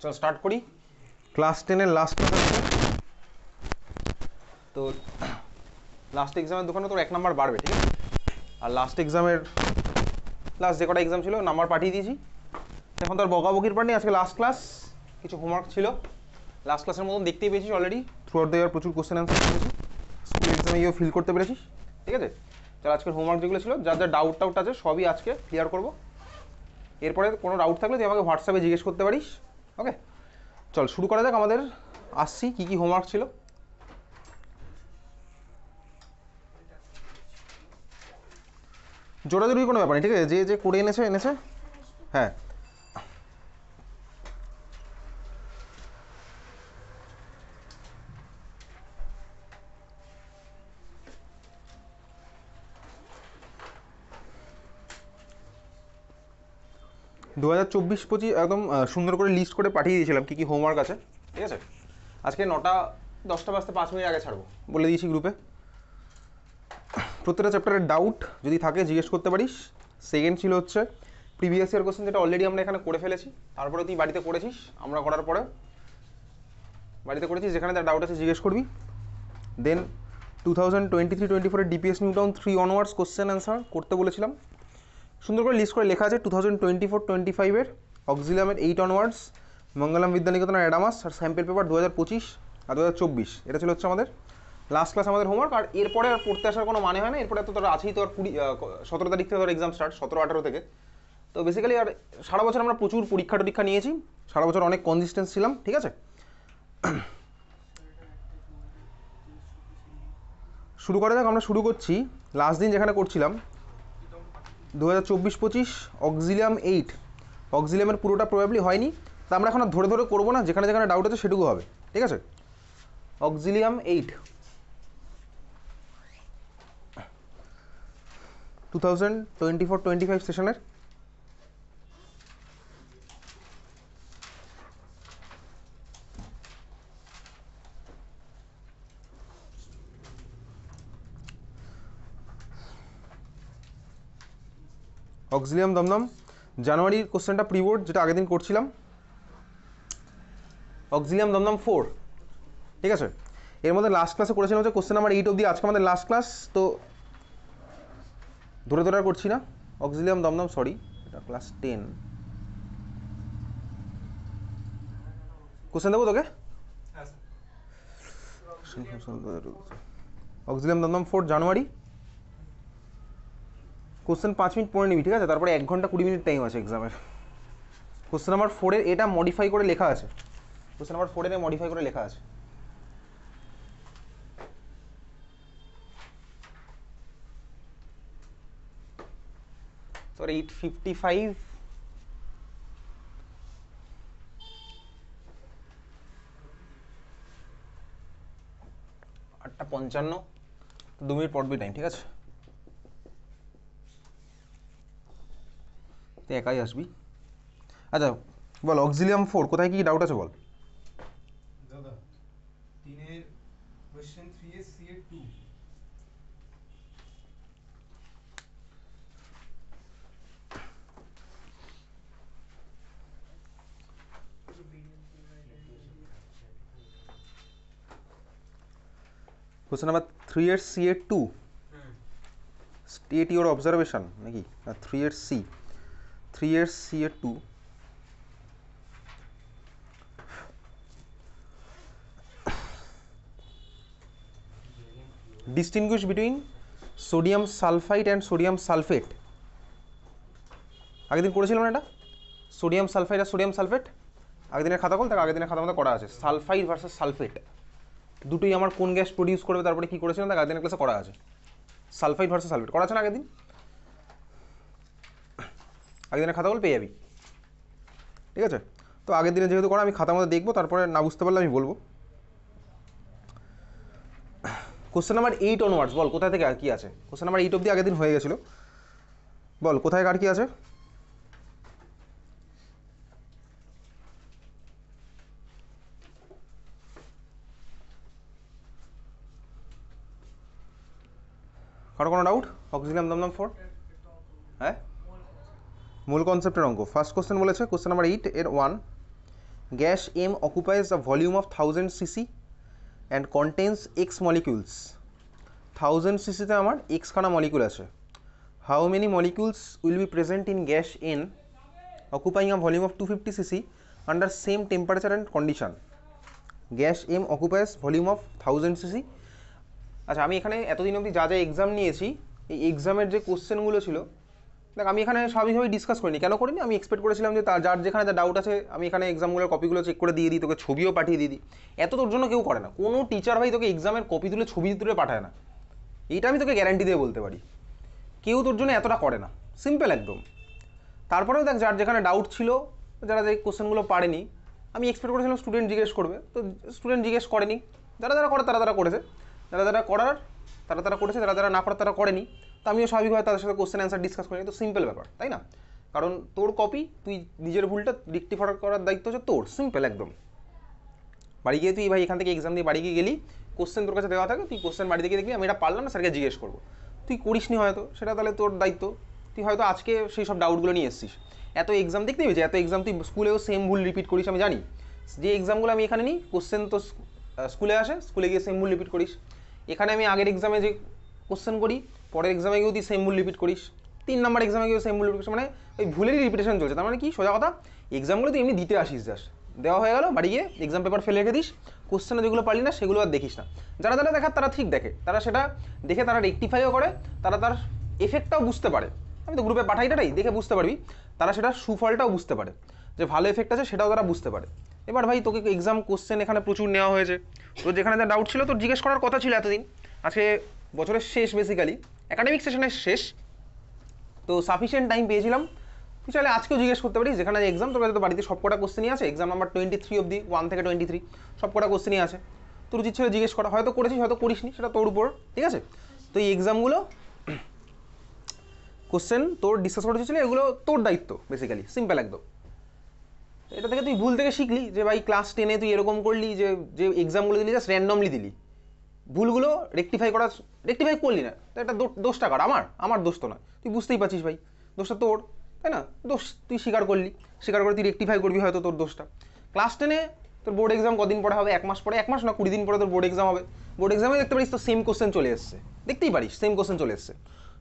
চল স্টার্ট করি। Class 10-এর last class আছে, তো লাস্ট এক্সামের দোকানে তোর 1 নাম্বার বাড়বে, ঠিক আছে? আর লাস্ট যে কটা এক্সাম ছিল নাম্বার পাঠিয়ে দিয়েছি, এখন তোর বকাবকির পার নেই। আজকে লাস্ট ক্লাস, কিছু হোমওয়ার্ক ছিল। লাস্ট ক্লাসের মতন দেখতেই পেয়েছিস already, through out the year প্রচুর কোশ্চেন অ্যান্সার করেছি, স্কুল এক্সামে গিয়েও ফিল করতে পেরেছিস, ঠিক আছে? চল আজকের হোমওয়ার্ক যেগুলো ছিল, যার যার ডাউট আছে সবই আজকে ক্লিয়ার করবো। এরপরে কোনো ডাউট থাকলে তুই আমাকে হোয়াটসঅ্যাপে জিজ্ঞেস করতে পারিস, ওকে? চল শুরু করা যাক। আমাদের আসছি কী কী হোমওয়ার্ক ছিল। জোরাজুরি কোনো ব্যাপার নেই, ঠিক আছে? যে যে করে এনেছে। হ্যাঁ, দু 2024-25 একদম সুন্দর করে লিস্ট করে পাঠিয়ে দিয়েছিলাম কী কী হোমওয়ার্ক আছে, ঠিক আছে? আজকে 9টা 10টা বাজতে 5 মিনিট আগে ছাড়বো বলে দিয়েছি গ্রুপে। প্রত্যেকটা চ্যাপ্টারের ডাউট যদি থাকে জিজ্ঞেস করতে পারিস। সেকেন্ড ছিল হচ্ছে প্রিভিয়াস ইয়ার কোশ্চেন, যেটা অলরেডি আমরা এখানে করে ফেলেছি, তারপরে তুই বাড়িতে করেছিস, আমরা করার পরে বাড়িতে করেছিস, যেখানে তার ডাউট আছে জিজ্ঞেস করবি। দেন 2023-24 DPS new town 3 onwards question answer করতে বলেছিলাম, সুন্দর করে লিস্ট করে লেখা আছে। 2024-25 অক্সিলিয়ামের 8 অনওয়ার্ডস, মঙ্গলম বিদ্যানিকেতনের অ্যাডামাস আর স্যাম্পেল পেপার 2025 আর 2024। এটা ছিল হচ্ছে আমাদের লাস্ট ক্লাস, আমাদের হোমওয়ার্ক। আর এরপরে আর পড়তে আসার কোনো মানে হয় না, এরপরে তো তোর আছেই তোর 17 তারিখ থেকে তোর এক্সাম স্টার্ট, 17-18 থেকে। তো বেসিক্যালি আর সারা বছর আমরা প্রচুর পরীক্ষা নিয়েছি, সারা বছর অনেক কনসিস্টেন্স ছিলাম, ঠিক আছে? শুরু করা যাক। আমরা শুরু করছি লাস্ট দিন যেখানে করছিলাম 2024-25 অক্সিলিয়াম 8। অক্সিলিয়ামের পুরোটা প্রবাবলি হয়নি, তা আমরা এখন আর ধরে করবো না, যেখানে যেখানে ডাউট আছে সেটুকু হবে, ঠিক আছে? অক্সিলিয়াম 8 2024-25 সেশনের অক্সিলিয়াম দমদম জানুয়ারির কোশ্চেনটা প্রিবোর্ড, যেটা আগের দিন করছিলাম। অক্সিলিয়াম দমদম 4, ঠিক আছে? এর মধ্যে লাস্ট ক্লাসে করেছিলাম হচ্ছে কোশ্চেন নাম্বার 8 অবধি। আজকে আমাদের লাস্ট ক্লাস, তো ধরে আর করছি না। অক্সিলিয়াম দমদম, সরি, এটা ক্লাস 10। কোশ্চেন দেবো তোকে? অক্সিলিয়াম দমদম 4 জানুয়ারি, কোশ্চেন 5 মিনিট পড়ে নিবি, ঠিক আছে? তারপরে 1 ঘন্টা 20 মিনিট টাইম আছে এক্সামের। কোশ্চেন নাম্বার 4-এর এটা মডিফাই করে লেখা আছে, কোশ্চেন নাম্বার 4-এর মডিফাই করে লেখা আছে। তোর 8:55 8:55, 2 মিনিট পড়বি টাইম, ঠিক আছে? তুই একাই আসবি। আচ্ছা বল, অক্সিলিয়াম 4 কোথায় কি ডাউট আছে বল। দাদা 3-এর কোশ্চেন 3 সি এর 2। কোশ্চেন নাম্বার 3-এর সি এর 2, স্টেট ইওর অবজারভেশন নাকি? না, 3-এর সি, 3-এর সি এর 2। Distinguish between sodium sulphide and sodium sulphate. আগের দিন করেছিলাম না এটা, সোডিয়াম সালফাইড আর সোডিয়াম সালফেট। আগের দিনের খাতা বল, তার আগের দিনের খাতা মধ্যে করা আছে সালফাইড ভার্সেস সালফেট, দুটোই আমার কোন গ্যাস প্রডিউস করবে, তারপরে কী করেছিলাম তার আগের দিনের ক্লাসে করা আছে। সালফাইড ভার্সেস সালফেট করা আছে না আগের দিন? আগের দিনের খাতা বল পেয়ে যাবি, ঠিক আছে? তো আগের দিনে যেহেতু করা, আমি খাতার মধ্যে দেখবো, তারপরে না বুঝতে পারলে আমি বলবো। কোশ্চেন নাম্বার 8 অনওয়ার্ডস বল, কোথায় থেকে আর কি আছে? কোশ্চেন নাম্বার 8 অবধি আগের দিন হয়ে গেছিলো, বল কোথায় আর কি আছে? কারো কোনো ডাউট? অক্সিলিয়াম দমদম 4, হ্যাঁ, মূল কনসেপ্টের অঙ্ক। ফার্স্ট কোশ্চেন বলেছে কোশ্চেন নাম্বার 8 এর 1, gas M occupies the volume of 1000 cc and contains X molecules. 1000 সিসিতে আমার এক্স খানা মলিকিউল আছে। How many molecules will be present in gas N occupying a volume of 250 cc under same temperature and condition. Gas M occupies volume of 1000 cc. আচ্ছা, আমি এখানে এতদিন অবধি যা যা এক্সাম নিয়েছি, এই এক্সামের যে কোশ্চেনগুলো ছিল, দেখ আমি এখানে স্বাভাবিকভাবে ডিসকাস করিনি। কেন করিনি? আমি এক্সপেক্ট করেছিলাম যে যার যেখানে যা ডাউট আছে আমি এখানে এক্সামগুলোর কপিগুলো চেক করে দিয়ে দিই, তোকে ছবিও পাঠিয়ে দিয়ে দিই। এত তোর জন্য কেউ করে না, কোনো টিচার ভাই তোকে এক্সামের কপি তুলে ছবি তুলে পাঠায় না, এইটা আমি তোকে গ্যারান্টি দিয়ে বলতে পারি। কেউ তোর জন্য এতটা করে না, সিম্পল একদম। তারপরেও দেখ যার যেখানে ডাউট ছিল, যারা যে কোশ্চেনগুলো পারেনি, আমি এক্সপেক্ট করেছিলাম স্টুডেন্ট জিজ্ঞেস করবে, তো স্টুডেন্ট জিজ্ঞেস করেনি। যারা যারা করে তারা করেছে, যারা যারা করার তারা করেছে, যারা যারা না করার তারা করেনি। তো আমিও স্বাভাবিকভাবে তাদের সাথে কোশ্চেন অ্যান্সার ডিসকাস করিনি। তো সিম্পল ব্যাপার, তাই না? কারণ তোর কপি, তুই নিজের ভুলটা রেকটিফাই করার দায়িত্ব হচ্ছে তোর, সিম্পল একদম। বাড়ি গিয়ে তুই ভাই এখান থেকে এক্সাম দিয়ে বাড়ি গিয়ে গেলি, কোশ্চেন তোর কাছে দেওয়া থাকে, তুই কোশ্চেন বাড়ি থেকে দেখলি আমি এটা পারলাম না, স্যারকে জিজ্ঞেস করবো। তুই করিসনি হয়তো, সেটা তাহলে তোর দায়িত্ব। তুই হয়তো আজকে সেই সব ডাউটগুলো নিয়ে এসেছিস। এত এক্সাম দেখতে পেয়েছি, এত এক্সাম তুই স্কুলেও সেম ভুল রিপিট করিস, আমি জানি। যে এক্সামগুলো আমি এখানে নিই, কোশ্চেন তো স্কুলে আসে, স্কুলে গিয়ে সেম ভুল রিপিট করিস। এখানে আমি আগের এক্সামে যে কোশ্চেন করি, পরের এক্সামে গিয়েও তুই সেম ভুল রিপিট করিস, 3 নাম্বার এক্সামে গিয়েও সেম ভুল রিপিট করিস, মানে ওই ভুলেরই রিপিটেশন চলছে। তার মানে কি, সোজা কথা, এক্সামগুলো তুই এমনি দিতে আসিস, জাস্ট দেওয়া হয়ে গেল, বাড়ি গিয়ে এক্সাম পেপার ফেলে রেখে দিস, কোশ্চেনে যেগুলো পারলি না সেগুলো আর দেখিস না। যারা যারা দেখার তারা ঠিক দেখে, তারা সেটা দেখে তারা রেকটিফাইও করে, তারা তার এফেক্টটাও বুঝতে পারে। আমি তো গ্রুপে পাঠাইটাই দেখে বুঝতে পারবি, তারা সেটা সুফলটাও বুঝতে পারে, যে ভালো এফেক্ট আছে সেটাও তারা বুঝতে পারে। এবার ভাই তোকে এক্সাম কোশ্চেন এখানে প্রচুর নেওয়া হয়েছে, তোর যেখানে যা ডাউট ছিল তোর জিজ্ঞেস করার কথা ছিল এতদিন, আজকে বছরের শেষ, বেসিক্যালি অ্যাকাডেমিক সেশনের শেষ, তো সাফিসিয়েন্ট টাইম পেয়েছিলাম। তুই চাইলে আজকেও জিজ্ঞেস করতে পারিস, যেখানে এক্সাম তোর কাছে তো বাড়িতে সব কটা কোশ্চেনই আছে, এক্সাম নাম্বার 23 অব্দি, 1 থেকে 23 সব কটা কোশ্চেনই আছে। তোর উচিত ছিল জিজ্ঞেস করা, হয়তো করেছিস হয়তো করিসনি, সেটা তোর উপর, ঠিক আছে? তো এই এক্সামগুলো কোশ্চেন তোর ডিসকাস করা ছিল, এগুলো তোর দায়িত্ব বেসিক্যালি, সিম্পল একদম। এটা থেকে তুই ভুল থেকে শিখলি, যে ভাই ক্লাস 10-এ তুই এরকম করলি, যে যে এক্সামগুলো দিলি জাস্ট র্যান্ডমলি দিলি, ভুলগুলো রেকটিফাই করলি না। তো এটা দোষটা কার? আমার দোষ তো না, তুই বুঝতেই পারছিস ভাই, দোষটা তোর, তাই না? দোষ তুই স্বীকার করলি, স্বীকার করে তুই রেকটিফাই করবি হয়তো তোর দোষটা। ক্লাস 10-এ তোর বোর্ড এক্সাম কদিন পরে হবে? 1 মাস পরে, 1 মাস না 20 দিন পরে তোর বোর্ড এক্সাম হবে। বোর্ড এক্সামে দেখতে পারিস তো সেম কোশ্চেন চলে এসছে, দেখতেই পারিস সেম কোশ্চেন চলে এসছে।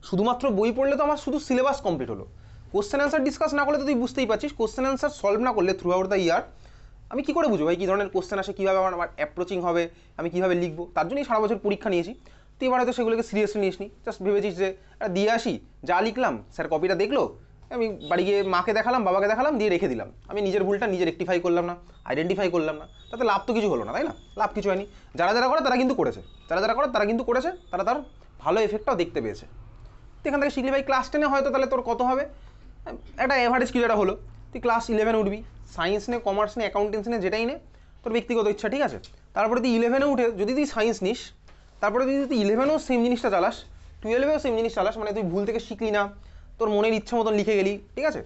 শুধুমাত্র বই পড়লে তো আমার শুধু সিলেবাস কমপ্লিট হলো, কোশ্চেন অ্যান্সার ডিসকাস না করলে তো তুই বুঝতেই পারছিস, কোশ্চেন অ্যান্সার সলভ না করলে থ্রু আউট দ্য ইয়ার আমি কী করে বুঝবো ভাই কী ধরনের কোশ্চেন আসে, কীভাবে আমার অ্যাপ্রোচিং হবে, আমি কীভাবে লিখবো? তার জন্যই সারা বছর পরীক্ষা নিয়েছি। তুই এবার হয়তো সেগুলোকে সিরিয়াসলি নিস নি, জাস্ট ভেবেছিস যে দিয়ে আসি, যা লিখলাম স্যার কপিটা দেখলো, আমি বাড়ি গিয়ে মাকে দেখালাম, বাবাকে দেখালাম, দিয়ে রেখে দিলাম, আমি নিজের ভুলটা নিজে রেকটিফাই করলাম না, আইডেন্টিফাই করলাম না, তাতে লাভ তো কিছু হলো না, তাই না? লাভ কিছু হয়নি। যারা যারা করে তারা কিন্তু করেছে, তারা তার ভালো এফেক্টটাও দেখতে পেয়েছে। তুই এখান থেকে শিখলি ভাই, ক্লাস 10-এ হয়তো তাহলে তোর কত হবে, একটা অ্যাভারেজ কিছু একটা হলো। তুই ক্লাস 11 উঠবি, সায়েন্স নে, কমার্স নে, অ্যাকাউন্টেন্সি নে, যেটাই নে, তোর ব্যক্তিগত ইচ্ছা, ঠিক আছে? তারপরে তুই 11-এ উঠে যদি তুই সায়েন্স নিস, তারপরে যদি তুই 11-এও সেম জিনিসটা চালাস, 12-এও সেম জিনিস চালাস, মানে তুই ভুল থেকে শিখলি না, তোর মনের ইচ্ছা মতন লিখে গেলি, ঠিক আছে?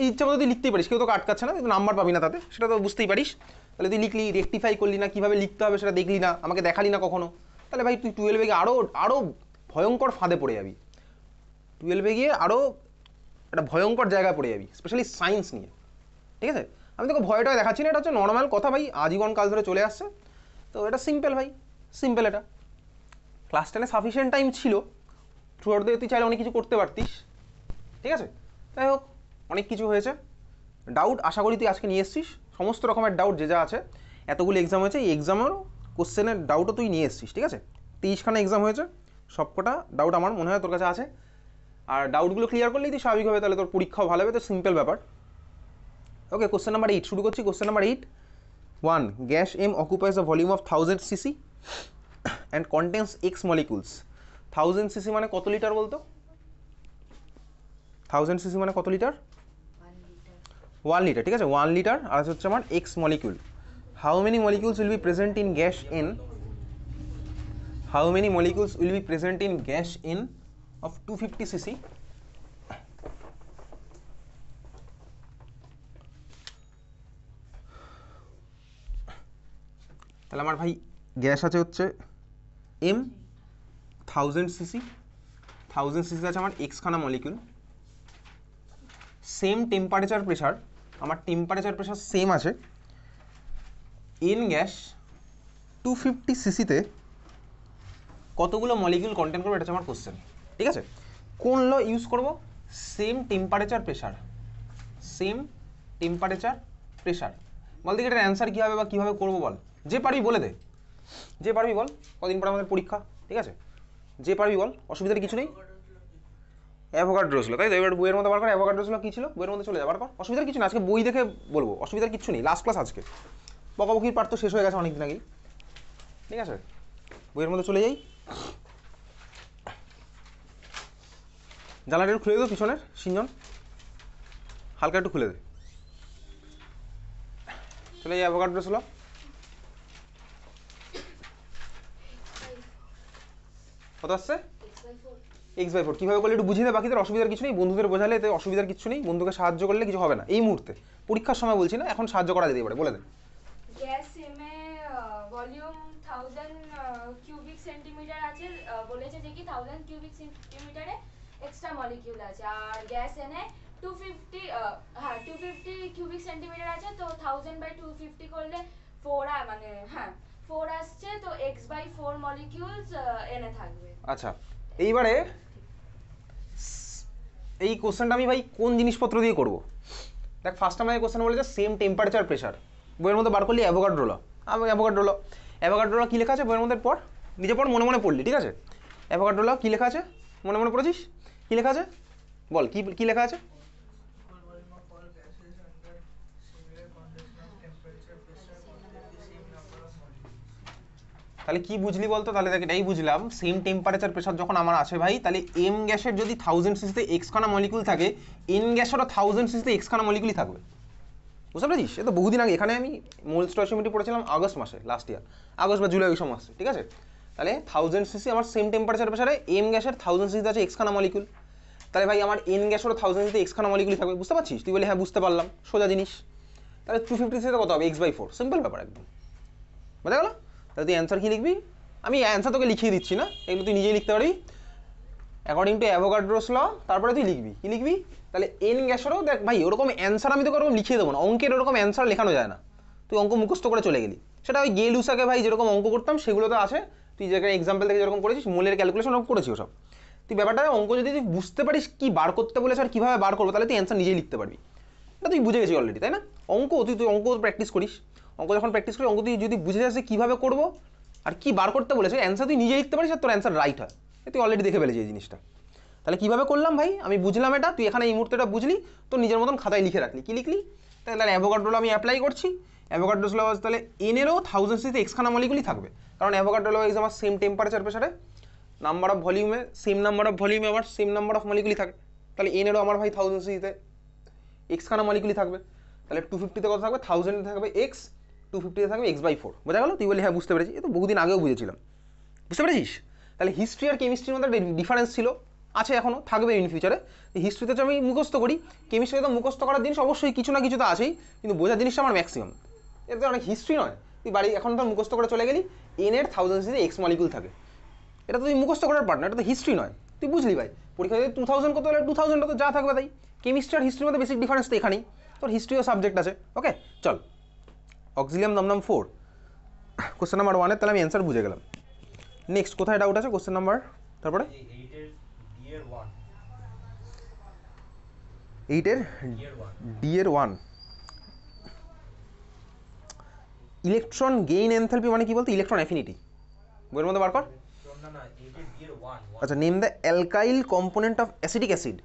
ইচ্ছা মতো তুই লিখতেই পারিস, কেউ তোকে আটকাচ্ছে না, তুই তো নাম্বার পাবি না তাতে, সেটা তো বুঝতেই পারিস। তাহলে তুই লিখলি, রেকটিফাই করলি না, কীভাবে লিখতে হবে সেটা দেখলি না, আমাকে দেখালি না কখনো, তাহলে ভাই তুই 12-এ গিয়ে আরও ভয়ঙ্কর ফাঁদে পড়ে যাবি। 12-এ গিয়ে আরও একটা ভয়ঙ্কর জায়গায় পড়ে যাবি, স্পেশালি সায়েন্স নিয়ে, ঠিক আছে? আমি তোকে ভয়টা দেখাচ্ছি না, এটা হচ্ছে নর্মাল কথা ভাই, আজীবন কাল ধরে চলে আসছে, তো এটা সিম্পল ভাই, সিম্পল। এটা ক্লাস 10-এ সাফিসিয়েন্ট টাইম ছিল, থ্রু আউট তুই চাইলে অনেক কিছু করতে পারতিস, ঠিক আছে? যাই হোক, অনেক কিছু হয়েছে। ডাউট আশা করি তুই আজকে নিয়ে এসছিস, সমস্ত রকমের ডাউট যে যা আছে, এতগুলো এক্সাম হয়েছে, এই এক্সামেরও কোশ্চেনের ডাউটও তুই নিয়ে এসছিস, ঠিক আছে? 30খানা এক্সাম হয়েছে, সবকটা ডাউট আমার মনে হয় তোর কাছে আছে, আর ডাউটগুলো ক্লিয়ার করলেই তুই স্বাভাবিক হবে, তাহলে তোর পরীক্ষাও ভালো হবে, তো সিম্পল ব্যাপার। ওকে, কোশ্চেন নাম্বার 8 শুরু করছি। Question number 8, 1. Gas M occupies the volume of 1000 cc and contains X molecules. 1000 cc মানে কত লিটার বলতো? 1000 সিসি মানে কত লিটার? 1 লিটার, ঠিক আছে? 1 লিটার, আর হচ্ছে আমার x molecule. How many molecules will be present in gas N? How many molecules will be present in gas N of 250 cc? তাহলে আমার ভাই গ্যাস আছে হচ্ছে এম, 1000 সিসি, 1000 সিসি আছে আমার এক্স খানা মলিকুল, সেম টেম্পারেচার প্রেশার, আমার temperature pressure same আছে, এন গ্যাস 250 সিসিতে কতগুলো মলিকিউল কন্টেন্ট করবে, এটা হচ্ছে আমার কোশ্চেন। ঠিক আছে, কোন ল ইউজ করব? Same temperature pressure, same temperature pressure. বল দেখি এটার অ্যান্সার কী হবে বা কীভাবে করবো বল, যে পারবি বলে দে, যে পারবি বল, কদিন পর আমাদের পরীক্ষা। ঠিক আছে, যে পারবি বল, অসুবিধার কিছু নেই। অ্যাভোগাড্রোস ল, তাই তো? এবার বইয়ের মধ্যে বার কর অ্যাভোগাড্রোস ল কী ছিল, বইয়ের মধ্যে চলে যাবার কর, অসুবিধার কিছু নেই, আজকে বই দেখে বলবো, অসুবিধার কিছু নেই, লাস্ট ক্লাস আজকে, বকাবকির পার্ট তো শেষ হয়ে গেছে অনেকদিন আগেই। ঠিক আছে, বইয়ের মধ্যে চলে যাই। জানলাটা একটু খুলে দেবো পিছনের সিঞ্জন, হালকা একটু খুলে দে, চলে যাই অ্যাভোগাড্রোস ল। কত আসছে? x/4। কীভাবে করলে একটু বুঝিয়ে দে বাকিদের, অসুবিধার কিছু নেই, বন্ধুদের বোঝালে এতে অসুবিধার কিছু নেই, বন্ধুকে সাহায্য করলে কিছু হবে না এই মুহূর্তে, পরীক্ষার সময় বলছি না, এখন সাহায্য করা যেতে পারে, বলে দেন। Gas M A volume 1000 cubic centimetre আছে, বলেছে যে কি 1000 কিউবিক সেন্টিমিটারে এক্সট্রা মলিকিউল আছে, আর গ্যাস এন এ 250 হ্যাঁ 250 কিউবিক সেন্টিমিটার আছে, তো 1000/250 করলে 4 মানে হ্যাঁ 4 আসছে, তো x/4 মলিকিউলস এনে থাকবে। আচ্ছা, এইবারে এই কোশ্চেনটা আমি ভাই কোন জিনিসপত্র দিয়ে করব? দেখ, ফার্স্ট আমাকে কোশ্চেন বলেছে সেম টেম্পারেচার প্রেশার, বইয়ের মধ্যে বার করলি অ্যাভোগাড্রো ল। অ্যাভোগাড্রো ল কী লেখা আছে বইয়ের মধ্যে? পর নিজে পর, মনে মনে পড়লি, ঠিক আছে? অ্যাভোগাড্রো ল কী লেখা আছে, মনে মনে পড়েছিস? কী লেখা আছে বল, কী লেখা আছে? তাহলে কি বুঝলি বলতো? তাহলে দেখ, এটাই বুঝলাম, সেম টেম্পারেচার প্রেশার যখন আমার আছে ভাই, তাহলে এম গ্যাসের যদি 1000 সিসিতে এক্স খানা মলিকুল থাকে, এন গ্যাসেরও 1000 সিসিতে এক্স খানা মলিকুলই থাকবে। বুঝতে পেরেছিস? এ তো বহুদিন আগে, এখানে আমি মোল স্টয়চিওমেট্রি পড়েছিলাম আগস্ট মাসে, লাস্ট ইয়ার আগস্ট বা জুলাই ওই সময় আসছে। ঠিক আছে, তাহলে 1000 সিসি আমার সেম টেম্পারেচার প্রেশারে, এম গ্যাসের 1000 সিসিতে আছে এক্স খানা মলিকুল, তাহলে ভাই আমার এন গ্যাসেরও 1000 সিসিতে এক্স খানা মলিকুলই থাকবে। বুঝতে পারছিস? তুই বলে হ্যাঁ বুঝতে পারলাম, সোজা জিনিস। তাহলে 250 সিসিতে কত হবে? x/4, সিম্পল ব্যাপার একদম, বোঝা গেল? তাহলে তুই অ্যান্সার কী লিখবি? আমি অ্যান্সার তোকে লিখিয়ে দিচ্ছি না, এগুলো তুই নিজেই লিখতে পারবি অ্যাকর্ডিং টু অ্যাভোগাড্রোস ল। তারপরে তুই লিখবি, কি লিখবি? তাহলে এন গ্যাসেরও দেখ ভাই, ওরকম অ্যান্সার আমি তোকে ওরকম লিখিয়ে দেবো না, অঙ্কের ওরকম অ্যান্সার লেখানো যায় না, তুই অঙ্ক মুখস্থ করে চলে গেলি। সেটা ওই গেলুসাকে ভাই যেরকম অঙ্ক করতাম সেগুলো তো আছে, তুই যেখানে এক্সাম্পল থেকে যেরকম করেছিস, মোলের ক্যালকুলেশন ওরকম করেছিস ওসব। তুই ব্যাপারটা অঙ্ক যদি তুই বুঝতে পারিস কী বার করতে বলেছে আর কীভাবে বার করবো, তাহলে তুই অ্যান্সার নিজেই লিখতে পারবি। এটা তুই বুঝে গেছিস অলরেডি, তাই না? অঙ্ক তুই অঙ্ক প্র্যাকটিস করিস, অঙ্ক যখন প্র্যাকটিস করিস, অঙ্ক তুই যদি বুঝে যাস যে কীভাবে করবো আর কি বার করতে বলেছে, অ্যান্সার তুই নিজে লিখতে পারিস আর তোর অ্যান্সার রাইট হয়, তুই অলরেডি দেখে ফেলেছিস এই জিনিসটা। তাহলে কীভাবে করলাম ভাই, আমি বুঝলাম এটা, তুই এখানে এই মুহূর্তেটা বুঝলি, তো নিজের মতন খাতায় লিখে রাখলি, কি লিখলি? তাহলে অ্যাভোগাড্রো ল আমি অ্যাপ্লাই করছি, অ্যাভোগাড্রোস ল তাহলে এনেরও 1000 সিসিতে এক্স খানা মলিকুলই থাকবে, কারণ অ্যাভোগাড্রো ল ইজ আমার সেম টেম্পারেচার প্রেশারে, নাম্বার অফ ভলিউমে সেম নাম্বার অফ ভলিউমে আমার সেম নাম্বার অফ মলিকুলই থাকে, তাহলে এনেরও আমার ভাই 1000 সিসিতে এক্স খানা মলিকুলই থাকবে। তাহলে 250তে কত থাকবে? 1000 থাকবে এক্স, 250তে থাকবে x/4, বোঝা গেল? তুই বলি হ্যাঁ বুঝতে পেরেছি, এ তো বহুদিন আগেও বুঝেছিলাম। বুঝতে পেরেছিস? তাহলে হিস্ট্রি আর কেমিস্ট্রির মধ্যে একটা ডিফারেন্স ছিল, আছে এখনও, থাকবে ইন ফিউচারে। হিস্ট্রিতে আমি মুখস্থ করি, কেমিস্ট্রিতে তো মুখস্থ করার জিনিস অবশ্যই কিছু না কিছু তো আছেই, কিন্তু বোঝার জিনিসটা আমার ম্যাক্সিমাম, এতে অনেক হিস্ট্রি নয়। তুই বাড়ি এখন তো মুখস্থ করে চলে গেলি, এনের 1000 সিসিতে এক্স মলিকুল থাকে, এটা তো তুই মুখস্থ করার পার্ট না, এটা তো হিস্ট্রি নয়, তুই বুঝলি ভাই? পরীক্ষা যদি 2000 করতে হলে 2000টা তো যা থাকবে তাই। কেমিস্ট্রি আর হিস্ট্রির মধ্যে বেসিক ডিফারেন্স তো এখানেই, তোর হিস্ট্রিও সাবজেক্ট আছে। ওকে চল, অক্সিলিয়াম দমদম 4 কোশ্চেন নাম্বার 1 এর তাহলে আমি অ্যান্সার বুঝে গেলাম। নেক্সট কোথায় ডাউট আছে? কোশ্চেন নাম্বার তারপরে 8-এর D-এর 1 ইলেকট্রন গেইন এনথালপি মানে কি বলতো? ইলেকট্রন অ্যাফিনিটি, বইয়ের মধ্যে বার কর। আচ্ছা, name the alkyl component of acidic acid.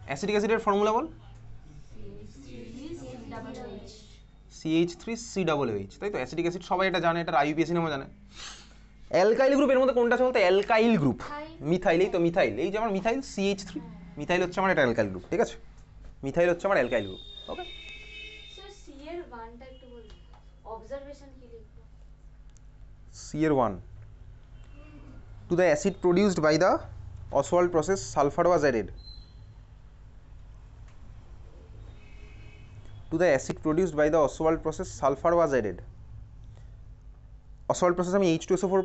Acidic অ্যাসিডের ফর্মুলা বল। CH3COOH, তাই তো? অ্যাসিডিক অ্যাসিড সবাই এটা জানে, এটা IUPAC নামও জানে। অ্যালকাইল গ্রুপের মধ্যে কোনটা আছে বলতে? অ্যালকাইল গ্রুপ, মিথাইল, এই তো মিথাইল, এই যে আমার মিথাইল CH3, মিথাইল হচ্ছে আমার এটা অ্যালকাইল গ্রুপ, ঠিক আছে? মিথাইল হচ্ছে আমার alkyl group. Okay sir C এর 1টা একটু বলুন, অবজারভেশন কি লিখবো? C-এর 1 to the acid produced by the Ostwald process sulfur was added. To the acid produced by the Ostwald process sulfur was added. Ostwald process আমি H2SO4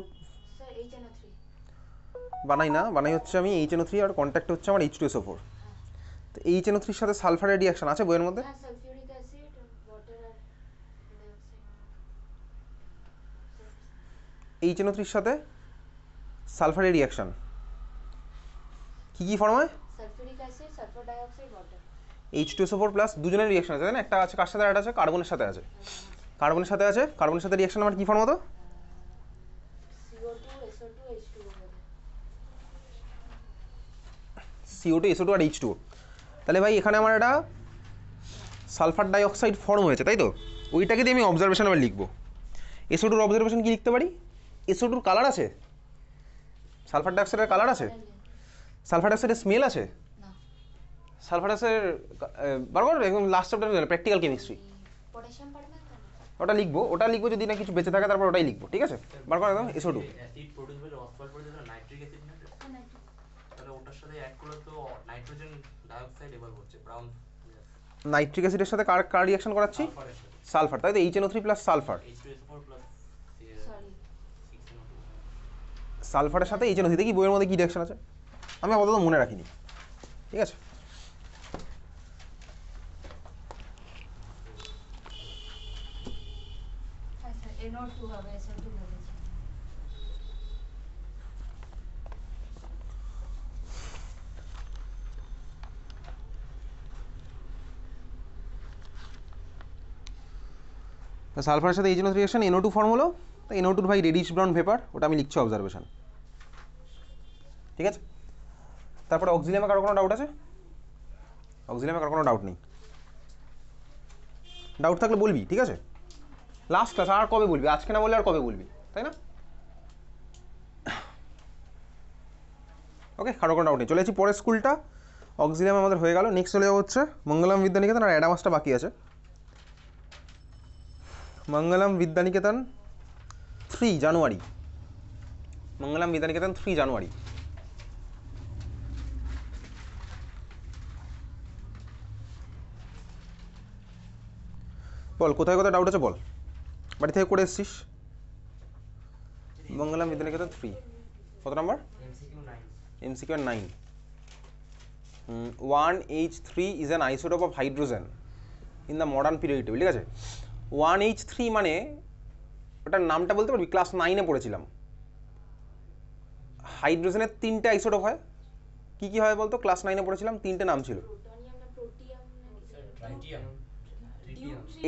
sir HNO3 বানাই না, বানাই হচ্ছে আমি HNO3 আর কন্ট্যাক্ট হচ্ছে আমার H2SO4। তো HNO3 এর সাথে সালফারের রিঅ্যাকশন আছে বইয়ের মধ্যে? হ্যাঁ সালফিউরিক অ্যাসিড ওয়াটার আর HNO3 এর সাথে সালফারের রিয়াকশন কি ফর্ম হয়? Sulphuric acid, sulphur dioxide, water. H2SO4 plus দুজনের রিয়াকশন আছে তাই না? একটা আছে কার সাথে, একটা আছে কার্বনের সাথে আছে। কার্বনের সাথে আছে, কার্বনের সাথে রিয়াকশন আমার কি ফর্ম হতো? CO2 SO2 H2O বলে। CO2 SO2 আর H2O। তাহলে ভাই এখানে আমার একটা সালফার ডাইঅক্সাইড ফর্ম হয়েছে তাই তো? ওইটাকে দিয়ে আমি অবজারভেশন আবার লিখবো। SO2 অবজারভেশন কি লিখতে পারি? SO2 কালার আছে? সালফার ডাইঅক্সাইডের কালার আছে? সালফার ডাইঅক্সাইডের স্মেল আছে? না। সালফার ডাইঅক্সাইডের বারবার একদম last chapter practical chemistry potassium permanganate. ওটা লিখবো যদি না কিছু বেঁচে থাকে তারপর ওটাই লিখবো, ঠিক আছে? বার করে একদম SO2। Acid produce by Oxford produce nitric acid না, তাহলে ওটার সাথে অ্যাড করলে তো নাইট্রোজেন ডাইঅক্সাইড এবার হচ্ছে ব্রাউন নাইট্রিক অ্যাসিডের সাথে কার রিয়াকশন করাচ্ছি? সালফারের সাথে সালফার, তাই তো HNO3 plus sulphur. H2SO4 plus sorry. 6NO2। সালফারের সাথে HNO3 দেখি বইয়ের মধ্যে কি রিয়াকশন আছে, আমি আপাতত মনে রাখিনি, ঠিক আছে? আচ্ছা NO2 হবে, SO2 বলেছি। সালফারের সাথে HNO3 রিয়াকশন NO2 ফর্ম হলো, তাই NO2 ভাই রেডিশ ব্রাউন ভেপার, ওটা আমি লিখছি অবজারভেশন, ঠিক আছে? তারপরে অক্সিলিয়ামে কারো কোনো ডাউট আছে? অক্সিলিয়ামে কারো কোনো ডাউট নেই? ডাউট থাকলে বলবি, ঠিক আছে? লাস্ট ক্লাস, আর কবে বলবি? আজকে না বললে আর কবে বলবি, তাই না? ওকে, কারো কোনো ডাউট নেই। চলে যাচ্ছি পরের স্কুলটা। অক্সিলিয়াম আমাদের হয়ে গেল, নেক্সট চলে যাওয়া হচ্ছে মঙ্গলম বিদ্যানিকেতন, আর অ্যাডামাসটা বাকি আছে। মঙ্গলম বিদ্যানিকেতন 3 জানুয়ারি, মঙ্গলম বিদ্যানিকেতন 3 জানুয়ারি। বল কোথায় কোথায় ডাউট আছে বল, বাড়ি থেকে করে এসছিস? মঙ্গলম বিদ্যানিকেতন 3 কত নম্বর? MCQ 9। 1H3 is an isotope of hydrogen in the modern periodic table, ঠিক আছে? 1H3 মানে ওটার নামটা বলতে পারবি? ক্লাস 9-এ পড়েছিলাম। হাইড্রোজেনের 3টে আইসোটোপ হয়, কি কি হয় বলতো? ক্লাস 9-এ পড়েছিলাম, 3টে নাম ছিল। প্রোটনিয়াম না প্রোটিয়াম না ট্রাইটিয়াম।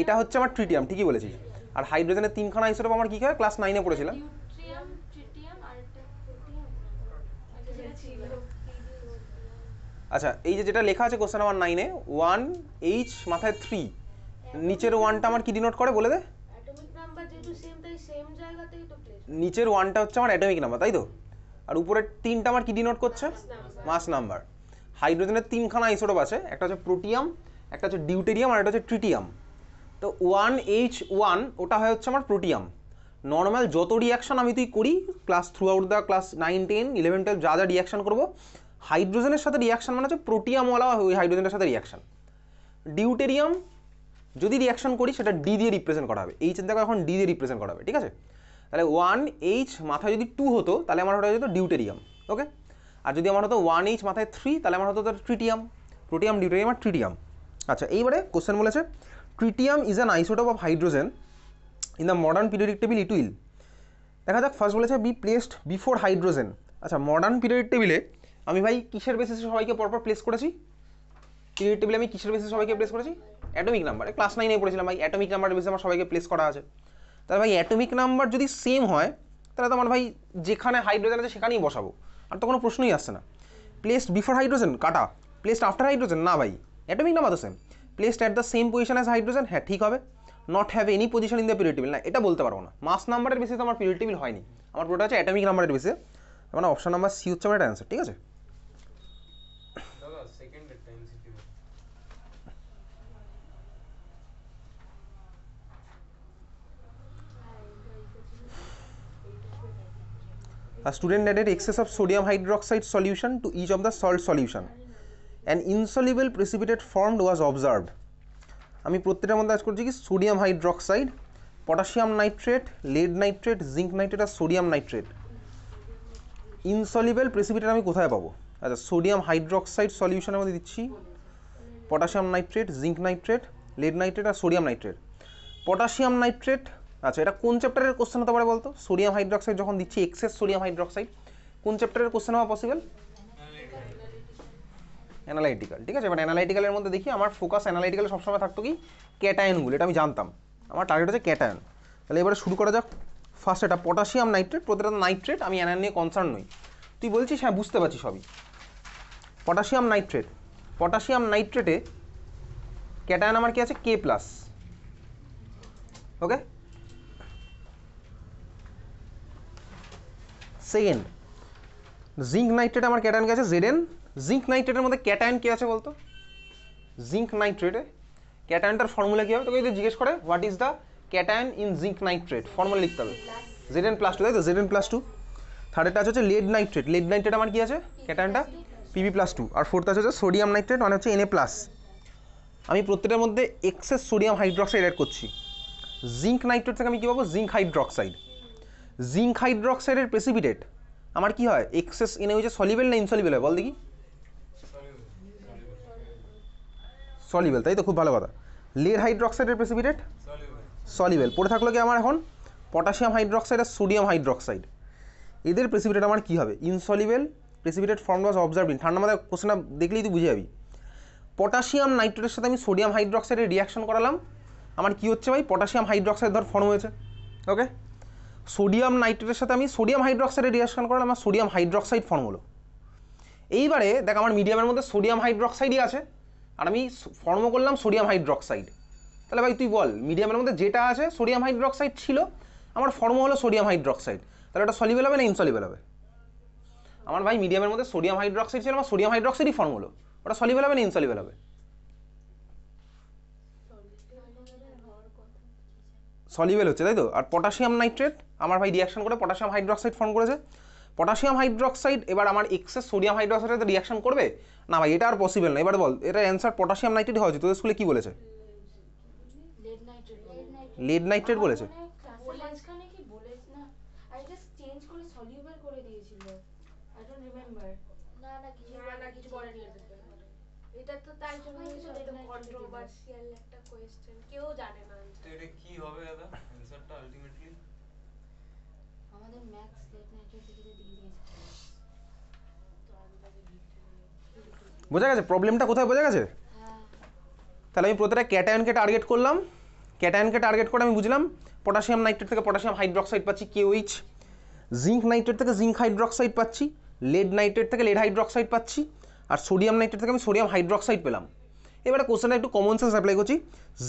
এটা হচ্ছে আমার ট্রিটিয়াম, ঠিকই বলেছিস। আর হাইড্রোজেনের 3খানা আইসোটোপ আমার কি হয়? ক্লাস 9-এ পড়েছিলাম। ডিউট্রিয়াম, ট্রিটিয়াম আর একটা প্রোটিয়াম। আচ্ছা যেটা ছিল। আচ্ছা, এই যে যেটা লেখা আছে কোশ্চেন নাম্বার 9-এ 1H মাথায় 3, নিচের 1টা আমার কি ডিনোট করে বলে দে? অ্যাটমিক নাম্বার যেহেতু সেম তাই সেম জায়গাতেই তো প্লেস। নিচের 1টা হচ্ছে আমার অ্যাটমিক নাম্বার, তাই তো? আর উপরের 3টা আমার কি ডিনোট করছে? মাস নাম্বার। হাইড্রোজেনের 3খানা আইসোটোপ আছে, একটা হচ্ছে প্রোটিয়াম, একটা হচ্ছে ডিউটেরিয়াম, আর একটা হচ্ছে ট্রিটিয়াম। তো 1H1 ওটা হয় হচ্ছে আমার প্রোটিয়াম। নর্মাল যত রিয়াকশন আমি তুই করি class through out the class 9, 10, 11, 12 যা যা রিয়াকশন করবো, হাইড্রোজেনের সাথে রিয়াকশন মানে হচ্ছে প্রোটিয়ামওয়ালা ওই হাইড্রোজেনের সাথে রিয়াকশন। ডিউটেরিয়াম যদি রিয়াকশন করি সেটা ডি দিয়ে রিপ্রেজেন্ট করা হবে, এইচ এর জায়গায় এখন ডি দিয়ে রিপ্রেজেন্ট করা হবে, ঠিক আছে? তাহলে 1H মাথায় যদি 2 হতো তাহলে আমার ওটা হতো ডিউটেরিয়াম, ওকে? আর যদি আমার হতো 1H মাথায় 3 তাহলে আমার হতো ট্রিটিয়াম। প্রোটিয়াম, ডিউটেরিয়াম আর ট্রিটিয়াম। আচ্ছা, এইবারে কোশ্চেন বলেছে tritium is an isotope of hydrogen in the modern periodic table it will, দেখা যাক। ফার্স্ট বলেছে বি প্লেসড বিফোর হাইড্রোজেন। আচ্ছা, মডার্ন পিরিয়ডিক টেবিলে আমি ভাই কিসের বেসিসে সবাইকে পরপর প্লেস করেছি? পিরিয়ড টেবিলে আমি কিসের বেসিসে সবাইকে প্লেস করেছি? Atomic number. ক্লাস 9-এ পড়েছিলাম ভাই, অ্যাটমিক নাম্বারের বেসিসে আমার সবাইকে প্লেস করা আছে। তাহলে ভাই অ্যাটমিক নাম্বার যদি সেম হয় তাহলে তো আমার ভাই যেখানে হাইড্রোজেন আছে সেখানেই বসাবো, আর তো কোনো প্রশ্নই আসছে না। প্লেসড বিফোর হাইড্রোজেন কাটা, প্লেসড আফটার হাইড্রোজেন না ভাই, অ্যাটমিক নাম্বার তো same. Placed at the same position as hydrogen, হ্যাঁ ঠিক হবে। Not have any position in the period table, না এটা বলতে পারবো না। মাস নাম্বারের বেসিসে আমার পিরিয়ড টেবিল হয়নি, আমার পুরোটা হচ্ছে অ্যাটমিক নাম্বারের বেসিসে। মানে অপশন নাম্বার সি হচ্ছে আমার একটা অ্যান্সার, ঠিক আছে? দাদা সেকেন্ড একটা MCQ। A student added excess of sodium hydroxide solution to each of the salt solution. An insoluble precipitate formed was observed. আমি প্রত্যেকটার মধ্যে আজ করছি কি sodium hydroxide, potassium nitrate, lead nitrate, zinc nitrate আর সোডিয়াম নাইট্রেট। ইনসলিবল প্রেসিপিটেট আমি কোথায় পাবো? আচ্ছা, সোডিয়াম হাইড্রক্সাইড সলিউশনের মধ্যে দিচ্ছি potassium nitrate, zinc nitrate, lead nitrate আর সোডিয়াম নাইট্রেট। পটাশিয়াম নাইট্রেট আচ্ছা, এটা কোন চ্যাপ্টারের কোশ্চেন হতে পারে বলতো? সোডিয়াম হাইড্রক্সাইড যখন দিচ্ছি, এক্সেস সোডিয়াম হাইড্রক্সাইড, কোন চ্যাপ্টারের কোশ্চেন হওয়া পসিবল? অ্যানালাইটিক্যাল। ঠিক আছে, এবার অ্যানালাইটিক্যালের মধ্যে দেখি আমার ফোকাস অ্যানালাইটিক্যালে সবসময় থাকতো কি ক্যাটায়নগুলো, এটা আমি জানতাম, আমার টার্গেট হচ্ছে ক্যাটায়ন। তাহলে এবারে শুরু করা যাক। ফার্স্ট এটা পটাশিয়াম নাইট্রেট, প্রতিটা নাইট্রেট, আমি অ্যানায়ন নিয়ে কনসার্ন নই। তুই বলছিস হ্যাঁ বুঝতে পারছি সবই। পটাশিয়াম নাইট্রেট, পটাশিয়াম নাইট্রেটে ক্যাটায়ন আমার কি আছে? K plus. ওকে, সেকেন্ড জিঙ্ক নাইট্রেট আমার ক্যাটায়ন কে আছে? জেডএন। জিঙ্ক নাইট্রেটের মধ্যে ক্যাটায়ন কে আছে বলতো? জিঙ্ক নাইট্রেটে ক্যাটায়নটার ফর্মুলা কী হবে? তোকে যদি জিজ্ঞেস করে what is the cation in zinc nitrate, formula লিখতে হবে জেডএন প্লাস টু, তাই তো? Zn plus two. থার্ডেরটা হচ্ছে লেড নাইট্রেট, লেড নাইট্রেট আমার কি আছে? ক্যাটায়নটা পিবি প্লাস টু। আর ফোর্থ আছে সোডিয়াম নাইট্রেট, মানে হচ্ছে এনএ প্লাস। আমি প্রত্যেকটার মধ্যে এক্সেস সোডিয়াম হাইড্রক্সাইড অ্যাড করছি। জিঙ্ক নাইট্রেট থেকে আমি কী পাবো? Zinc hydroxide. জিঙ্ক হাইড্রক্সাইডের প্রেসিপিটেট আমার কি হয়? এক্সেস এনে হচ্ছে সলিবেল না ইনসলিবেল হয় বল দেখি? সলিবেল, তাই তো? খুব ভালো কথা। লেড হাইড্রক্সাইডের প্রেসিপিটেট সলিবেল। পড়ে থাকলো কি আমার এখন? পটাশিয়াম হাইড্রক্সাইড আর সোডিয়াম হাইড্রক্সাইড, এদের প্রেসিপিটেট আমার কি হবে? Insoluble. Precipitate form was observed in, ঠান্ডা মাথায় কোশ্চেনটা দেখলেই তুই বুঝে যাবি। পটাশিয়াম নাইট্রেটের সাথে আমি সোডিয়াম হাইড্রক্সাইডের রিয়াকশন করালাম, আমার কি হচ্ছে ভাই? পটাশিয়াম হাইড্রক্সাইড ধর ফর্ম হয়েছে। ওকে, সোডিয়াম নাইট্রেটের সাথে আমি সোডিয়াম হাইড্রক্সাইডের রিয়াকশন করালাম, আমার সোডিয়াম হাইড্রক্সাইড ফর্ম হলো। এইবারে দেখ আমার মিডিয়ামের মধ্যে সোডিয়াম হাইড্রক্সাইডই আছে, আর আমি ফর্ম করলাম সোডিয়াম হাইড্রক্সাইড। তাহলে ভাই তুই বল, মিডিয়ামের মধ্যে যেটা আছে সোডিয়াম হাইড্রক্সাইড ছিল, আমার ফর্ম হলো সোডিয়াম হাইড্রক্সাইড, তাহলে ওটা সলিবেল হবে না ইনসলিবেল হবে? আমার ভাই মিডিয়ামের মধ্যে সোডিয়াম হাইড্রক্সাইড ছিল, আমার সোডিয়াম হাইড্রক্সাইডই ফর্ম হলো, ওটা সলিবেল হবে না ইনসলিবেল হবে? সলিবেল হচ্ছে, তাই তো? আর পটাশিয়াম নাইট্রেট আমার ভাই রিয়াকশন করে পটাশিয়াম হাইড্রক্সাইড ফর্ম করেছে। পটাশিয়াম হাইড্রক্সাইড এবার আমার এক্সেস সোডিয়াম হাইড্রক্সাইডের সাথে রিয়াকশন করবে না ভাই? এটা আর পসিবল না। এবার বল, এটা অ্যান্সার পটাশিয়াম নাইট্রেট হওয়া উচিত। তোদের স্কুলে কি বলেছে? লেড নাইট্রেট বলেছে। মাঝখানে কি বলেছ না? আই জাস্ট চেঞ্জ করে সলিউবল করে দিয়েছিল। I don't remember. না কিছু বলেনি। এটা তো তাই জন্য একদম কন্ট্রোভার্সিয়াল একটা কোয়েশ্চেন, কেউ জানে না। তো এটা কি হবে দাদা অ্যানসারটা আলটিমেটলি? আমাদের ম্যাক্স লেট নাইট্রেট থেকে দিয়ে দিয়েছে। বোঝা গেছে প্রবলেমটা কোথায়? বোঝা গেছে? তাহলে আমি প্রতিটা ক্যাটায়নকে টার্গেট করলাম, ক্যাটায়নকে টার্গেট করে আমি বুঝলাম পটাশিয়াম নাইট্রেট থেকে পটাশিয়াম হাইড্রক্সাইড পাচ্ছি কেওএইচ, জিঙ্ক নাইট্রেট থেকে জিঙ্ক হাইড্রক্সাইড পাচ্ছি, লেড নাইট্রেট থেকে লেড হাইড্রক্সাইড পাচ্ছি, আর সোডিয়াম নাইট্রেট থেকে আমি সোডিয়াম হাইড্রক্সাইড পেলাম। এবারে কোশ্চেনটা একটু কমন সেন্স অ্যাপ্লাই করছি।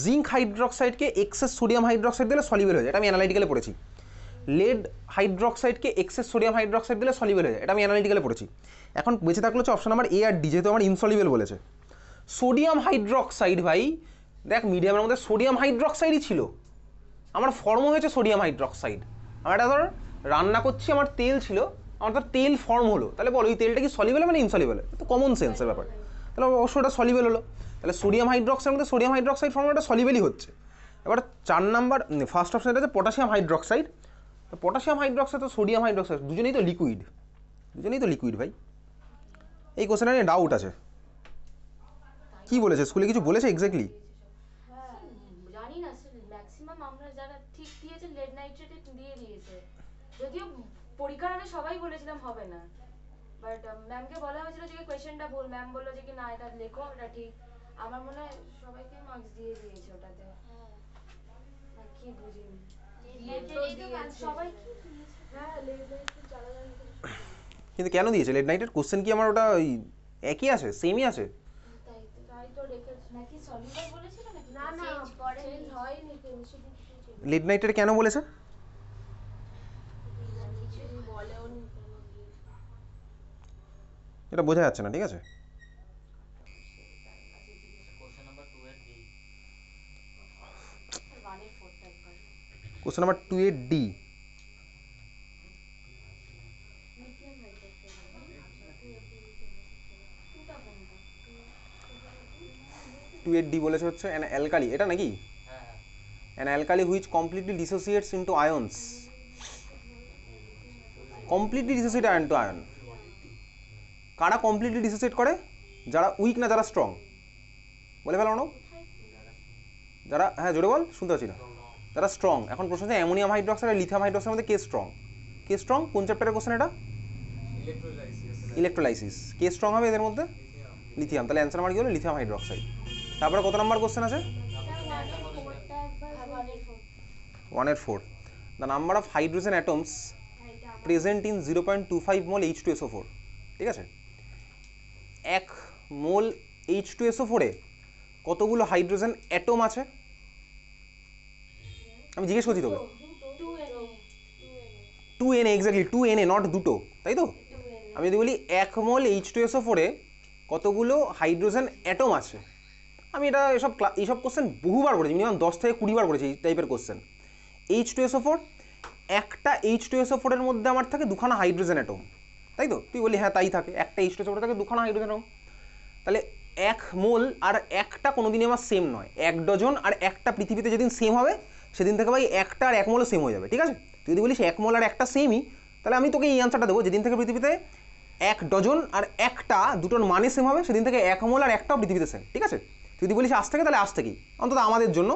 জিঙ্ক হাইড্রক্সাইডকে এক্সেস সোডিয়াম হাইড্রক্সাইড দিলে সলিবেল হয়ে যায়, এটা আমি অ্যানালাইটিক্যালে পড়েছি। লেড হাইড্রক্সাইডকে এক্সেস সোডিয়াম হাইড্রক্সাইড দিলে সলিবেল হয়ে যায়, এটা আমি অ্যানালিটিক্যালে পড়েছি। এখন বেঁচে থাকলো হচ্ছে অপশন নাম্বার এ আর ডি, যেহেতু আমার ইনসলিবেল বলেছে। সোডিয়াম হাইড্রক্সাইড ভাই দেখ মিডিয়ামের মধ্যে সোডিয়াম হাইড্রক্সাইডই ছিল, আমার ফর্ম হয়েছে সোডিয়াম হাইড্রক্সাইড। আমার এটা ধর রান্না করছি, আমার তেল ছিল, আমার ধর তেল ফর্ম হলো, তাহলে বল ওই তেলটা কি সলিবেল হবে না ইনসলিবেল? তো কমন সেন্সের ব্যাপার, তাহলে অবশ্যই ওটা সলিবেল হলো। তাহলে সোডিয়াম হাইড্রক্সাইডের মধ্যে সোডিয়াম হাইড্রক্সাইড ফর্ম ওটা সলিবেলই হচ্ছে। এবার 4 নাম্বার ফার্স্ট অপশন এটা হচ্ছে পটাশিয়াম হাইড্রক্সাইড। তো পটাশিয়াম হাইড্রক্সাইড তো সোডিয়াম হাইড্রক্সাইড দুজনেই তো লিকুইড, দুজনেই তো লিকুইড ভাই। এই কোশ্চেনটা নিয়ে ডাউট আছে, কি বলেছে স্কুলে কিছু বলেছে এক্স্যাক্টলি? জানি না, ম্যাক্সিমাম আমরা যারা ঠিক দিয়েছে লেড নাইট্রেট দিয়ে দিয়েছে, যদিও পরীক্ষার আগে সবাই বলেছিলাম হবে না, বাট ম্যামকে বলা হয়েছিল যে কোয়েশ্চেনটা ভুল, ম্যাম বললো যে কি না এটা লেখো, এটা ঠিক। আমার মনে হয় সবাইকে মার্কস দিয়ে দিয়েছে ওটাতে। হ্যাঁ কি বুঝিনি, সবাই কি দিয়েছে? হ্যাঁ লেড নাইট্রেট চালা কিন্তু কেন দিয়েছে লেড নাইটের? কোশ্চেন কি আমার ওটা ওই একই আছে, সেমই আছে? তাই তো রেখেছি নাকি সলিউবল বলেছিল নাকি? না না চেঞ্জ হয়নি, কেমিস্ট্রি লেড নাইটের কেন বলেছে? কিছু বলেও নি, এটা বোঝা যাচ্ছে না, ঠিক আছে? কোশ্চেন নাম্বার 2 এর ডি। টু এর ডি বলেছে হচ্ছে অ্যান অ্যালকালি, এটা নাকি? An alkali which completely dissociates into ions. Completely dissociate ion to ion. কারা কমপ্লিটলি ডিসোসিয়েট করে? যারা উইক না যারা স্ট্রং? বলে ফেলো না যারা, হ্যাঁ জোরে বল, শুনতে পাচ্ছি না। যারা স্ট্রং। এখন প্রশ্ন হচ্ছে অ্যামোনিয়াম হাইড্রোক্সাইড আর লিথিয়াম হাইড্রোক্সাইডের মধ্যে কে স্ট্রং? কোন চ্যাপ্টারের কোশ্চেন এটা? ইলেকট্রোলাইসিস। কে স্ট্রং হবে এদের মধ্যে? লিথিয়াম। তাহলে অ্যান্সার আমার কি হলো? Lithium hydroxide. তারপরে কত নাম্বার কোশ্চেন আছে? 1 এর 4। The number of hydrogen atoms present in 0.25 mole H2SO4। ঠিক আছে, 1 মোল H2SO4 এ কতগুলো হাইড্রোজেন অ্যাটম আছে? আমি জিজ্ঞেস করছি তোকে। 2Na, এক্স্যাক্টলি 2Na, নট দুটো, তাই তো? আমি যদি বলি 1 মোল H2SO4 এ কতগুলো হাইড্রোজেন অ্যাটম আছে, আমি এটা এইসব কোশ্চেন বহুবার করেছি, মিনিমাম 10 থেকে 20 বার করেছি এই টাইপের কোশ্চেন। H2SO4, একটা H2SO4 এর মধ্যে আমার থাকে দুখানা হাইড্রোজেন অ্যাটম, তাই তো? তুই বলি হ্যাঁ তাই থাকে, একটা H2SO4 থাকে দুখানা হাইড্রোজেন অ্যাটম। তাহলে 1 মোল আর একটা কোনোদিনই আমার সেম নয়। 1 ডজন আর একটা পৃথিবীতে যেদিন সেম হবে সেদিন থেকে ভাই একটা আর 1 মোলও সেম হয়ে যাবে, ঠিক আছে? তুই যদি বলিস 1 মোল আর একটা সেমই, তাহলে আমি তোকে এই অ্যান্সারটা দেবো, যেদিন থেকে পৃথিবীতে 1 ডজন আর একটা দুটোর মানে সেম হবে সেদিন থেকে 1 মোল আর একটাও পৃথিবীতে সেম, ঠিক আছে? তুই যদি বলিস আজ থেকে, তাহলে আজ থেকেই, অন্তত আমাদের জন্য।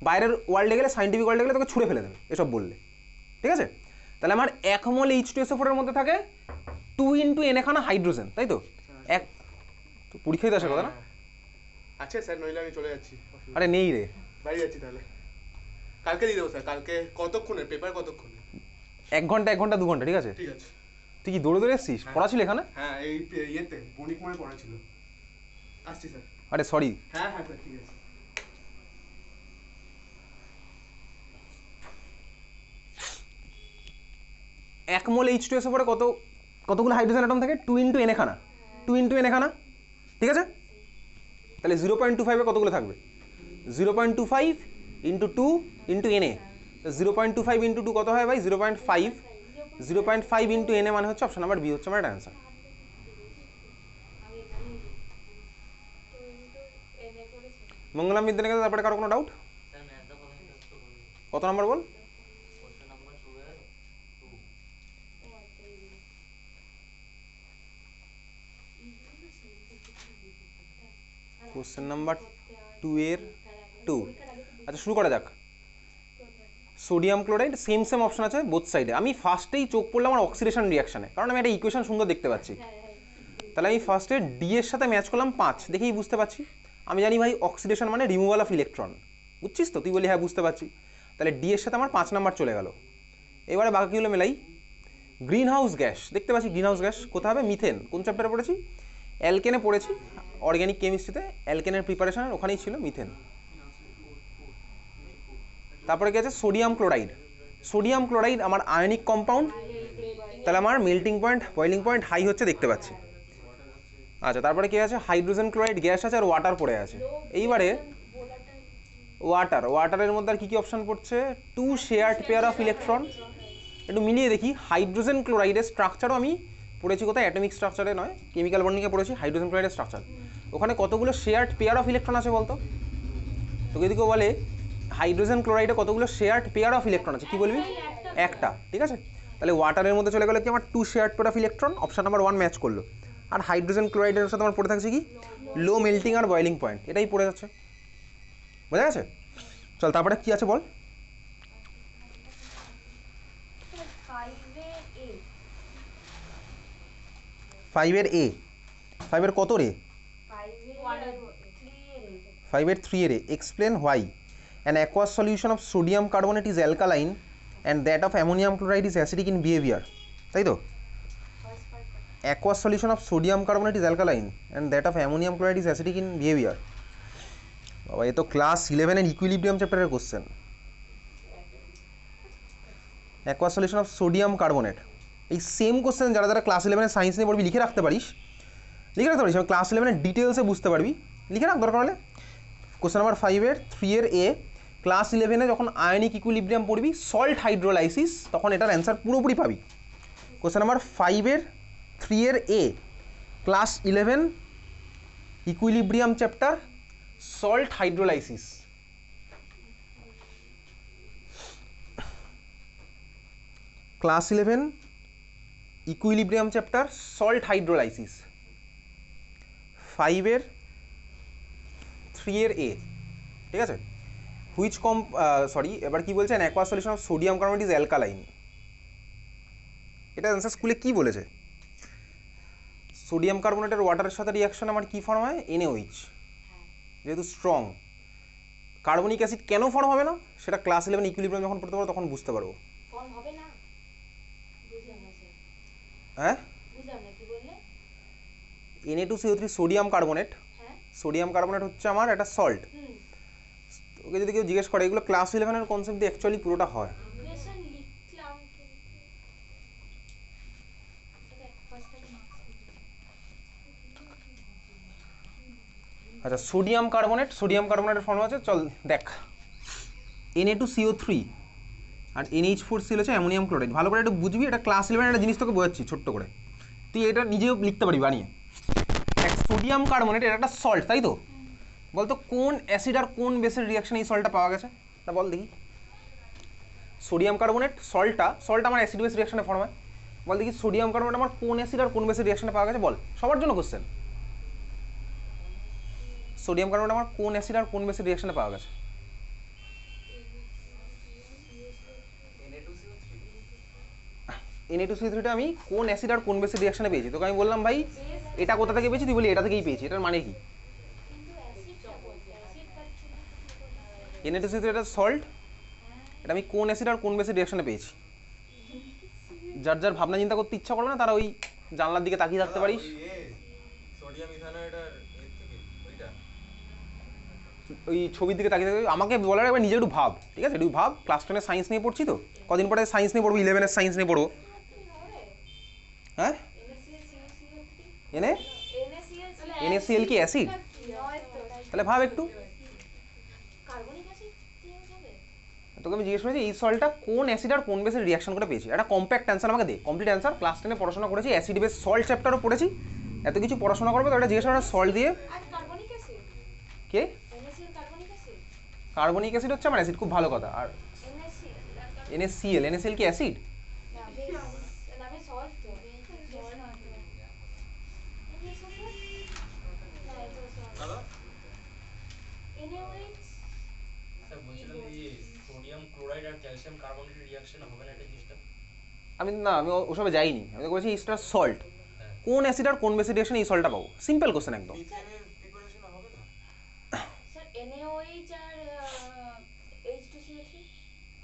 বাইরের ওয়ার্ল্ডে গেলে, সাইন্টিফিক ওয়ার্ল্ডে গেলে তোকে ছুঁড়ে ফেলে দেবে এসব বললে, ঠিক আছে? তাহলে আমার 1 মোল H2SO4 এর মধ্যে থাকে 2 × N খানা হাইড্রোজেন, তাই তো? এক তো পরীক্ষায় আসার কথা না? আচ্ছা স্যার, নইলে আমি চলে যাচ্ছি। আরে নেই রে, বাড়ি যাচ্ছি তাহলে। কালকে দিয়ে দেবো স্যার। কালকে কতক্ষণে পেপার? কতক্ষণে? 1 ঘন্টা 1 ঘন্টা 2 ঘন্টা, ঠিক আছে? ঠিক আছে। তুই কি দৌড়ে দৌড়ে এসছিস? পড়া ছিল এখানে? হ্যাঁ, এই ইয়েতে বণিক মোড়ে পড়া ছিল। আসছি স্যার। আরে সরি। হ্যাঁ হ্যাঁ স্যার, ঠিক আছে। এক মোল H2SO4 এ কতগুলো হাইড্রোজেন অ্যাটম থাকে? 2 × N খানা, 2 × N খানা, ঠিক আছে? তাহলে 0.25 এ কতগুলো থাকবে? 0.25 × 2 × Na। 0.25 × 2 কত হয় ভাই? 0.5। 0.5 × Na মানে হচ্ছে অপশন নাম্বার বি হচ্ছে আমার অ্যান্সার। মঙ্গলাম বিদ্যানিকেতন। তারপরে কারো কোনো ডাউট? স্যার ম্যাথটা প্রথমে টেস্ট তো করুন। কত নাম্বার বল? কোশ্চেন নাম্বার 2 এর 2। কোশ্চেন নাম্বার 2 এর 2। আচ্ছা শুরু করা যাক। সোডিয়াম ক্লোরাইড, সেম অপশন আছে বোথ সাইডে। আমি ফার্স্টেই চোখ পড়লাম আমার অক্সিডেশন রিয়াকশানে, কারণ আমি একটা ইকুয়েশন সুন্দর দেখতে পাচ্ছি। তাহলে আমি ফার্স্টে ডি এর সাথে ম্যাচ করলাম 5, দেখেই বুঝতে পারছি। আমি জানি ভাই অক্সিডেশন মানে রিমুভাল অফ ইলেকট্রন, বুঝছিস তো? তুই বলি হ্যাঁ বুঝতে পারছি। তাহলে ডি এর সাথে আমার 5 নাম্বার চলে গেল। এবারে বাকিগুলো মেলাই। গ্রিন হাউস গ্যাস দেখতে পাচ্ছি, গ্রিন হাউস গ্যাস কোথায় হবে? মিথেন। কোন চ্যাপ্টারে পড়েছি? অ্যালকেনে পড়েছি, অর্গ্যানিক কেমিস্ট্রিতে অ্যালকেনের প্রিপারেশনের ওখানেই ছিল মিথেন। তারপরে কি আছে? Sodium chloride. সোডিয়াম ক্লোরাইড আমার আয়নিক কম্পাউন্ড, তাহলে আমার melting point, boiling point high হচ্ছে দেখতে পাচ্ছি। আচ্ছা তারপরে কি আছে? হাইড্রোজেন ক্লোরাইড গ্যাস আছে আর ওয়াটার পড়ে আছে। এইবারে ওয়াটারের মধ্যে আর কি কি অপশন পড়ছে? 2 শেয়ার্ড পেয়ার অফ ইলেকট্রন। একটু মিলিয়ে দেখি। হাইড্রোজেন ক্লোরাইডের স্ট্রাকচারও আমি পড়েছি, কোথায়? অ্যাটমিক স্ট্রাকচারে নয়, কেমিক্যাল বন্ডিংয়ে পড়েছি হাইড্রোজেন ক্লোরাইডের স্ট্রাকচার। ওখানে কতগুলো শেয়ার্ড পেয়ার অফ ইলেকট্রন আছে বলতো? তোকে যদি কেউ বলে হাইড্রোজেন ক্লোরাইডে কতগুলো শেয়ার্ড পেয়ার অফ ইলেকট্রন আছে, কি বলবি? একটা, ঠিক আছে? তাহলে ওয়াটারের মধ্যে চলে গেলে কি আমার 2 shared pair of electron, option number 1 match করলো। আর হাইড্রোজেন ক্লোরাইডের সাথে আমার পড়ে থাকছে কি? লো মেল্টিং আর বয়েলিং পয়েন্ট, এটাই পড়ে যাচ্ছে। বোঝা গেছে? চল তারপরে কি আছে বল? 5 এর এ। 5 এর কত রে? 5 এর 3 এর A. Explain why an aqueous solution of sodium carbonate is alkaline and that of ammonium chloride is acidic in behavior, তাই তো? aqueous solution of sodium carbonate is alkaline and that of ammonium chloride is acidic in behavior। বাবা এ তো class 11 এর equilibrium চ্যাপ্টারের question. aqueous solution of sodium carbonate, এই same question যারা যারা class 11 এর সায়েন্স নিয়ে পড়বি লিখে রাখতে পারিস, ক্লাস 11 এর ডিটেলসে বুঝতে পারবি, লিখে রাখ দরকার হলে। কোশ্চেন নাম্বার 5 এর 3 এর এ, ক্লাস 11 এ যখন আয়নিক ইকুইলিব্রিয়াম পড়বি, সল্ট হাইড্রোলাইসিস, তখন এটার অ্যান্সার পুরোপুরি পাবি। কোশ্চেন নাম্বার 5 এর 3 এর A, class 11 equilibrium chapter, salt hydrolysis. Class 11 equilibrium chapter, salt hydrolysis. 5 এর 3 এর এ, ঠিক আছে? হুইচ সরি, এবার কি বলছে, an aqueous solution of sodium carbonate is alkaline. এটা অ্যান্সার স্কুলে কি বলেছে? সোডিয়াম কার্বনেটের ওয়াটারের সাথে রিয়াকশন আমার কি ফর্ম হয়? NaOH, যেহেতু স্ট্রং। কার্বনিক অ্যাসিড কেন ফর্ম হবে না সেটা ক্লাস 11 ইকুইলিব্রিয়াম যখন পড়তে পারবো তখন বুঝতে পারবো। ফর্ম হবে না, বুঝলাম না স্যার, হ্যাঁ, বুঝলাম না কি বললে? Na2CO3 সোডিয়াম কার্বনেট, হ্যাঁ, সোডিয়াম কার্বনেট হচ্ছে আমার একটা সল্ট। হুম, ওকে যদি কেউ জিজ্ঞেস করে, এগুলো ক্লাস 11-এর কনসেপ্ট দিয়ে অ্যাকচুয়ালি পুরোটা হয়। ইকুয়েশন লিখলাম কিন্তু এটা ফার্স্ট টাইম মার্কস আচ্ছা, সোডিয়াম কার্বনেটের ফর্ম আছে, চল দেখ, Na2CO3 আর NH4Cl হচ্ছে অ্যামোনিয়াম ক্লোরাইড। ভালো করে একটু বুঝবি, এটা ক্লাস 11 একটা জিনিস তোকে বোঝাচ্ছি ছোট্ট করে, তুই এটা নিজেও লিখতে পারবি বানিয়ে। এক সোডিয়াম কার্বনেট এটা একটা সল্ট, তাই তো? বলতো কোন অ্যাসিড আর কোন বেসের রিয়াকশনে এই সল্টটা পাওয়া গেছে, তা বল দেখি। সোডিয়াম কার্বনেট সল্ট আমার অ্যাসিড বেস রিয়াকশনে ফর্ম হয়, বল দেখি সোডিয়াম কার্বনেট আমার কোন অ্যাসিড আর কোন বেসের রিয়াকশনে পাওয়া গেছে, বল। সবার জন্য কোশ্চেন, সোডিয়াম কার্বনেট আমার কোন অ্যাসিড আর কোন বেসের রিয়াকশনে পাওয়া গেছে? Na2CO3টা আমি কোন অ্যাসিড আর কোন বেসের রিয়াকশনে পেয়েছি? তোকে আমি বললাম ভাই এটা কোথা থেকে পেয়েছি, তুই বলি এটা থেকেই পেয়েছি, এটার মানে কি? কিন্তু অ্যাসিডটা বলতে অ্যাসিড Na2CO3 এটা সল্ট, এটা আমি কোন অ্যাসিড আর কোন বেসের রিয়াকশনে পেয়েছি? যার যার ভাবনা চিন্তা করতে ইচ্ছা করবে না তারা ওই জানলার দিকে তাকিয়ে থাকতে পারিস, সোডিয়াম ইথানয়েডের এর থেকে ওইটা ওই ছবির দিকে তাকিয়ে থাকবে। আমাকে বলার একবার নিজে একটু ভাব, ঠিক আছে? একটু ভাব, ক্লাস 10 সায়েন্স নিয়ে পড়ছি তো, কদিন পরে সায়েন্স নিয়ে পড়বো, 11-এর সায়েন্স নিয়ে পড়বো। হ্যাঁ, NaCl কি অ্যাসিড? তাহলে ভাব একটু, কার্বনিক অ্যাসিড চেঞ্জ হবে। তোকে আমি জিজ্ঞেস করেছি এই সল্টটা কোন অ্যাসিড আর কোন বেসের রিয়াকশন করে পেয়েছি, একটা কম্প্যাক্ট অ্যান্সার আমাকে দে, কমপ্লিট অ্যান্সার। ক্লাস 10-এ পড়াশোনা করেছি, অ্যাসিড বেস সল্ট চ্যাপ্টারও পড়েছি, এত কিছু পড়াশোনা করবো তো এটা জিজ্ঞেস করা সল্ট দিয়ে। আর কার্বনিক অ্যাসিড, কে NaCl carbonic acid, carbonic acid হচ্ছে আমার অ্যাসিড, খুব ভালো কথা। আর NaCl NaCl কি অ্যাসিড? না বেস, নামে সল্ট তো সল্ট না তো NaOH। স্যার বলছিলাম যে সোডিয়াম ক্লোরাইড আর ক্যালসিয়াম কার্বনেটের রিয়াকশন হবে না এটা জিনিসটা? আমি ওসবে যাইনি, আমি বলছি ইস্টার সল্ট, কোন অ্যাসিড আর কোন বেসের রিয়াকশনে এই সল্টটা পাবো? সিম্পল কোশ্চেন একদম। মিথেনের